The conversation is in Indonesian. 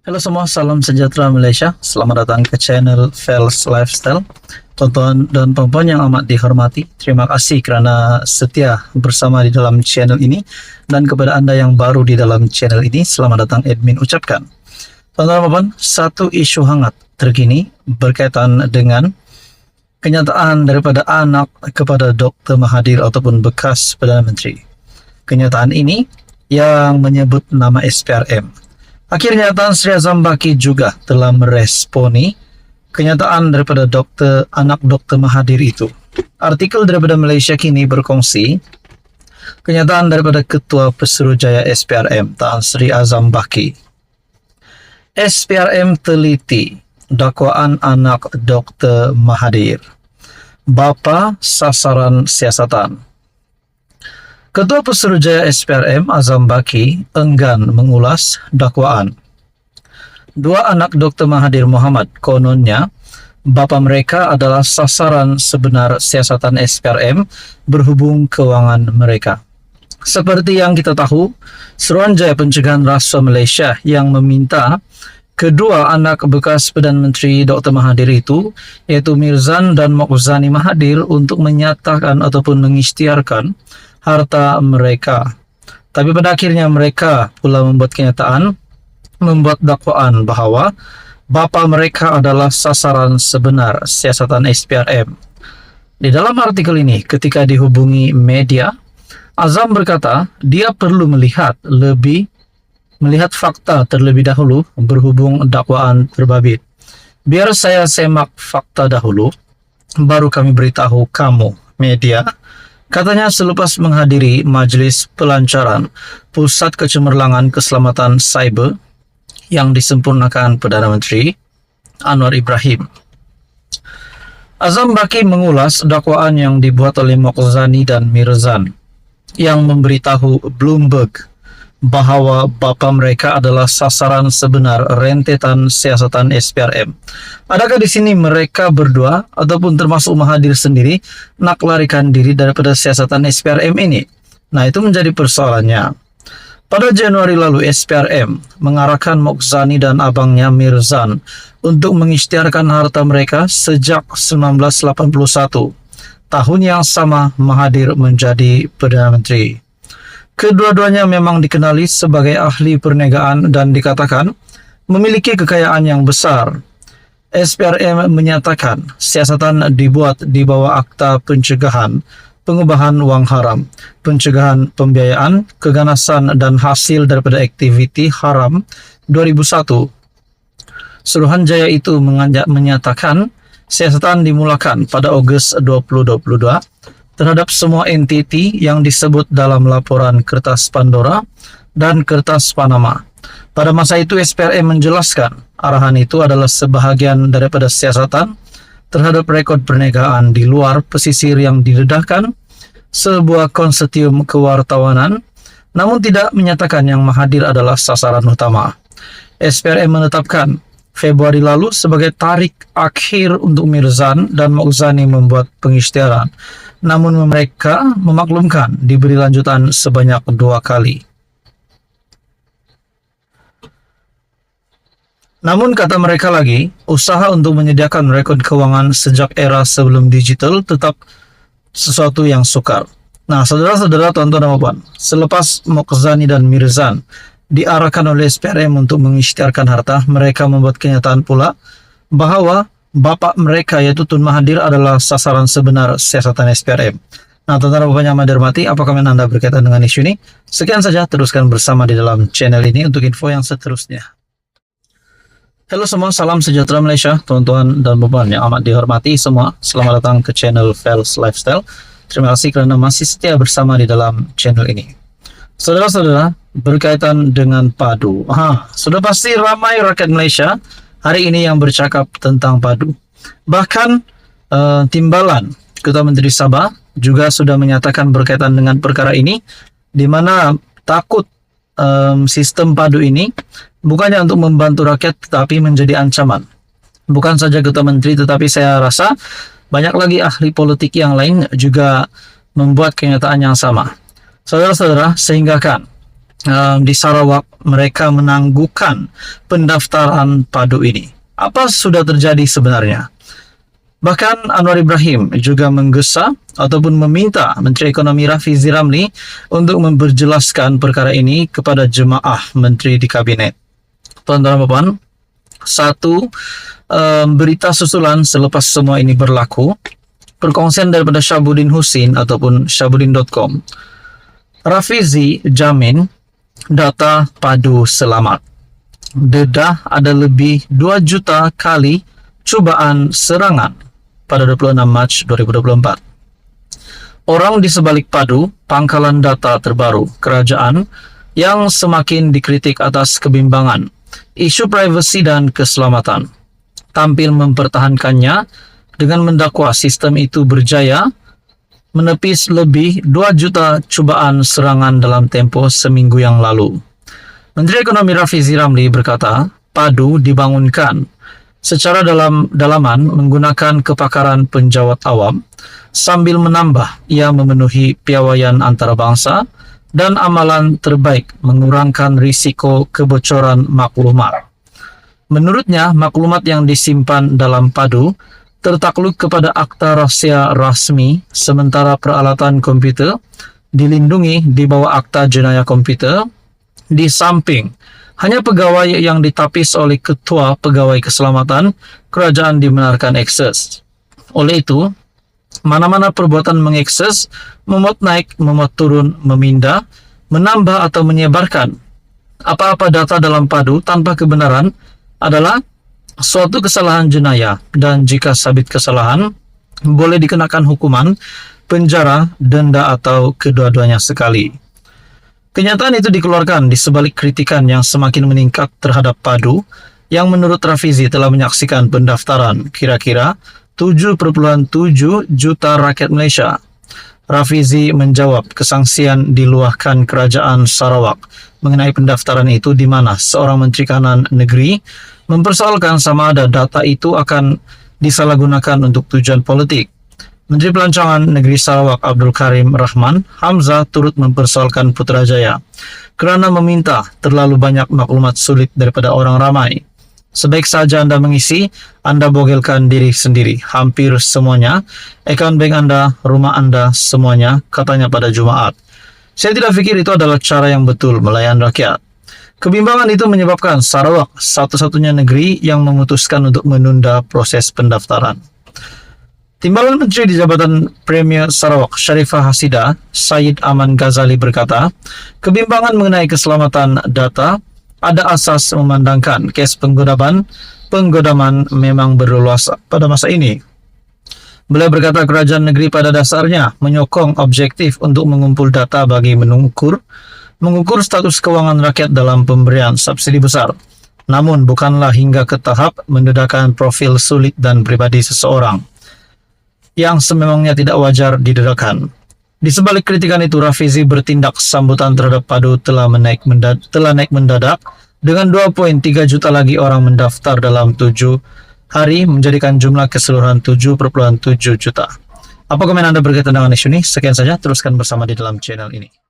Halo semua, salam sejahtera Malaysia. Selamat datang ke channel Fels Lifestyle. Tonton dan perempuan yang amat dihormati, terima kasih kerana setia bersama di dalam channel ini. Dan kepada anda yang baru di dalam channel ini, selamat datang admin ucapkan. Tonton satu isu hangat terkini berkaitan dengan kenyataan daripada anak kepada Dr. Mahathir ataupun bekas Perdana Menteri. Kenyataan ini yang menyebut nama SPRM. Akhirnya Tan Sri Azam Baki juga telah meresponi kenyataan daripada anak Dr. Mahathir itu. Artikel daripada Malaysia Kini berkongsi kenyataan daripada Ketua Pesuruhjaya SPRM Tan Sri Azam Baki. SPRM teliti dakwaan anak Dr. Mahathir. Bapa sasaran siasatan. Ketua Pesuruhjaya SPRM Azam Baki enggan mengulas dakwaan. Dua anak Dr. Mahathir Mohamad kononnya bapa mereka adalah sasaran sebenar siasatan SPRM berhubung kewangan mereka. Seperti yang kita tahu, Suruhanjaya Pencegahan Rasuah Malaysia yang meminta kedua anak bekas Perdana Menteri Dr. Mahathir itu, iaitu Mirzan dan Mokzani Mahathir, untuk menyatakan ataupun mengisytiharkan harta mereka. Tapi pada akhirnya mereka pula membuat kenyataan, membuat dakwaan bahawa bapa mereka adalah sasaran sebenar siasatan SPRM. Di dalam artikel ini, ketika dihubungi media, Azam berkata dia perlu melihat fakta terlebih dahulu berhubung dakwaan terbabit. Biar saya semak fakta dahulu, baru kami beritahu kamu, media. Katanya selepas menghadiri majlis pelancaran Pusat Kecemerlangan Keselamatan Cyber yang disempurnakan Perdana Menteri Anwar Ibrahim. Azam Baki mengulas dakwaan yang dibuat oleh Mokzani dan Mirzan yang memberitahu Bloomberg bahawa bapa mereka adalah sasaran sebenar rentetan siasatan SPRM. Adakah di sini mereka berdua ataupun termasuk Mahathir sendiri nak larikan diri daripada siasatan SPRM ini? Nah, itu menjadi persoalannya. Pada Januari lalu, SPRM mengarahkan Mokzani dan abangnya Mirzan untuk mengisytiharkan harta mereka sejak 1981. Tahun yang sama Mahathir menjadi Perdana Menteri. Kedua-duanya memang dikenali sebagai ahli perniagaan dan dikatakan memiliki kekayaan yang besar. SPRM menyatakan siasatan dibuat di bawah Akta Pencegahan Pengubahan Wang Haram, Pencegahan Pembiayaan, Keganasan dan Hasil daripada Aktiviti Haram 2001. Suruhanjaya itu menyatakan siasatan dimulakan pada Ogos 2022 terhadap semua entiti yang disebut dalam laporan Kertas Pandora dan Kertas Panama. Pada masa itu SPRM menjelaskan arahan itu adalah sebahagian daripada siasatan terhadap rekod perniagaan di luar pesisir yang didedahkan sebuah konsortium kewartawanan, namun tidak menyatakan yang Mahathir adalah sasaran utama. SPRM menetapkan Februari lalu sebagai tarik akhir untuk Mirzan dan Mokzani membuat pengisytiharan. Namun mereka memaklumkan diberi lanjutan sebanyak 2 kali. Namun kata mereka lagi, usaha untuk menyediakan rekod keuangan sejak era sebelum digital tetap sesuatu yang sukar. Nah, saudara-saudara, tuan-tuan dan puan, selepas Mokzani dan Mirzan diarahkan oleh SPRM untuk mengisytiharkan harta, mereka membuat kenyataan pula bahawa bapa mereka yaitu Tun Mahathir adalah sasaran sebenar siasatan SPRM. Nah, tuan-tuan dan puan yang dihormati, apa komen anda berkaitan dengan isu ini? Sekian saja, teruskan bersama di dalam channel ini untuk info yang seterusnya. Halo semua, salam sejahtera Malaysia, tuan-tuan dan puan yang amat dihormati semua. Selamat datang ke channel Fels Lifestyle. Terima kasih kerana masih setia bersama di dalam channel ini. Saudara-saudara, berkaitan dengan padu. Sudah pasti ramai rakyat Malaysia hari ini yang bercakap tentang padu. Bahkan Timbalan Ketua Menteri Sabah juga sudah menyatakan berkaitan dengan perkara ini, di mana takut sistem padu ini bukannya untuk membantu rakyat tetapi menjadi ancaman. Bukan saja Ketua Menteri, tetapi saya rasa banyak lagi ahli politik yang lain juga membuat kenyataan yang sama. Saudara-saudara, sehingga kan di Sarawak mereka menangguhkan pendaftaran padu ini. Apa sudah terjadi sebenarnya? Bahkan Anwar Ibrahim juga menggesa ataupun meminta Menteri Ekonomi Rafizi Ramli untuk memperjelaskan perkara ini kepada jemaah menteri di kabinet. Tuan-tuan dan puan, satu berita susulan selepas semua ini berlaku, perkongsian daripada Syabuddin Husin ataupun syabuddin.com. Rafizi jamin data padu selamat. Dedah ada lebih 2 juta kali cubaan serangan pada 26 Mac 2024. Orang di sebalik padu, pangkalan data terbaru kerajaan yang semakin dikritik atas kebimbangan, isu privasi dan keselamatan, tampil mempertahankannya dengan mendakwa sistem itu berjaya menepis lebih 2 juta cubaan serangan dalam tempoh seminggu yang lalu. Menteri Ekonomi Rafizi Ramli berkata, padu dibangunkan secara dalaman menggunakan kepakaran penjawat awam sambil menambah ia memenuhi piawaian antarabangsa dan amalan terbaik mengurangkan risiko kebocoran maklumat. Menurutnya, maklumat yang disimpan dalam padu tertakluk kepada akta rahsia rasmi sementara peralatan komputer dilindungi di bawah akta jenayah komputer. Di samping hanya pegawai yang ditapis oleh Ketua Pegawai Keselamatan Kerajaan dibenarkan akses. Oleh itu, mana-mana perbuatan mengakses, memuat naik, memuat turun, memindah, menambah atau menyebarkan apa-apa data dalam padu tanpa kebenaran adalah suatu kesalahan jenayah dan jika sabit kesalahan, boleh dikenakan hukuman, penjara, denda atau kedua-duanya sekali. Kenyataan itu dikeluarkan di sebalik kritikan yang semakin meningkat terhadap padu yang menurut Rafizi telah menyaksikan pendaftaran kira-kira 7,7 juta rakyat Malaysia. Rafizi menjawab kesangsian diluahkan Kerajaan Sarawak mengenai pendaftaran itu di mana seorang Menteri Kanan Negeri mempersoalkan sama ada data itu akan disalahgunakan untuk tujuan politik. Menteri Pelancongan Negeri Sarawak Abdul Karim Rahman Hamzah turut mempersoalkan Putrajaya kerana meminta terlalu banyak maklumat sulit daripada orang ramai. Sebaik saja anda mengisi, anda bogelkan diri sendiri. Hampir semuanya, akaun bank anda, rumah anda, semuanya, katanya pada Jumaat. Saya tidak fikir itu adalah cara yang betul melayan rakyat. Kebimbangan itu menyebabkan Sarawak satu-satunya negeri yang memutuskan untuk menunda proses pendaftaran. Timbalan Menteri di Jabatan Premier Sarawak Sharifah Hasidah, Syed Aman Ghazali berkata, kebimbangan mengenai keselamatan data ada asas memandangkan kes penggodaman memang berleluasa pada masa ini. Beliau berkata kerajaan negeri pada dasarnya menyokong objektif untuk mengumpul data bagi mengukur status kewangan rakyat dalam pemberian subsidi besar. Namun bukanlah hingga ke tahap mendedahkan profil sulit dan pribadi seseorang yang sememangnya tidak wajar didedahkan. Di sebalik kritikan itu, Rafizi bertindak sambutan terhadap padu telah naik mendadak dengan 2,3 juta lagi orang mendaftar dalam 7 hari menjadikan jumlah keseluruhan 7,7 juta. Apa komen anda berkaitan dengan isu ini? Sekian saja, teruskan bersama di dalam channel ini.